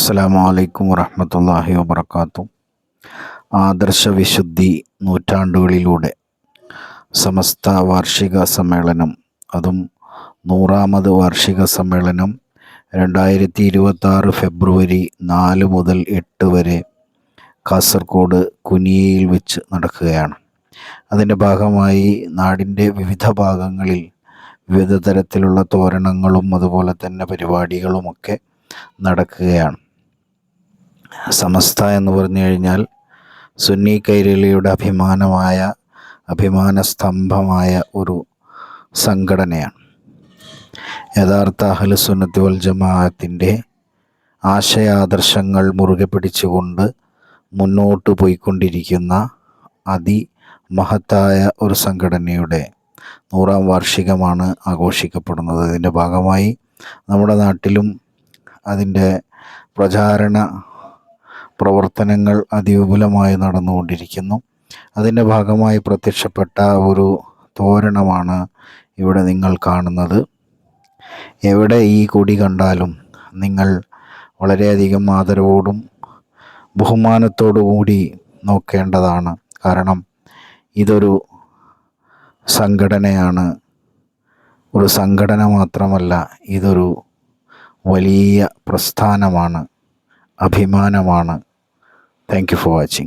അസ്സലാമു അലൈക്കും വറഹ്മത്തുള്ളാഹി വബറകാതുഹു. ആദർശവിശുദ്ധി നൂറ്റാണ്ടുകളിലൂടെ സമസ്ത വാർഷിക സമ്മേളനം, അതും 100ാമത് വാർഷിക സമ്മേളനം 2026 ഫെബ്രുവരി 4 മുതൽ 8 വരെ കാസർഗോഡ് കുനിയയിൽ വെച്ച് നടക്കുകയാണ്. അതിൻ്റെ ഭാഗമായി നാടിൻ്റെ വിവിധ ഭാഗങ്ങളിൽ വിവിധ തരത്തിലുള്ള തോരണങ്ങളും അതുപോലെ തന്നെ പരിപാടികളുമൊക്കെ നടക്കുകയാണ്. സമസ്ത എന്ന് പറഞ്ഞു കഴിഞ്ഞാൽ സുന്നി കൈരളിയുടെ അഭിമാന സ്തംഭമായ ഒരു സംഘടനയാണ്. യഥാർത്ഥ അഹ്ലുസുന്നത്തി വൽ ജമാഅത്തിൻ്റെ ആശയാദർശങ്ങൾ മുറുകെ പിടിച്ചുകൊണ്ട് മുന്നോട്ട് പോയിക്കൊണ്ടിരിക്കുന്ന അതിമഹത്തായ ഒരു സംഘടനയുടെ 100ാം വാർഷികമാണ് ആഘോഷിക്കപ്പെടുന്നത്. ഇതിൻ്റെ ഭാഗമായി നമ്മുടെ നാട്ടിലും അതിൻ്റെ പ്രചാരണ പ്രവർത്തനങ്ങൾ അതിവിപുലമായി നടന്നുകൊണ്ടിരിക്കുന്നു. അതിൻ്റെ ഭാഗമായി പ്രത്യക്ഷപ്പെട്ട ഒരു തോരണമാണ് ഇവിടെ നിങ്ങൾ കാണുന്നത്. എവിടെ ഈ കൊടി കണ്ടാലും നിങ്ങൾ വളരെയധികം ആദരവോടും ബഹുമാനത്തോടു കൂടി നോക്കേണ്ടതാണ്. കാരണം ഇതൊരു സംഘടനയാണ്. ഒരു സംഘടന മാത്രമല്ല, ഇതൊരു വലിയ പ്രസ്ഥാനമാണ്, അഭിമാനമാണ്. Thank you for watching.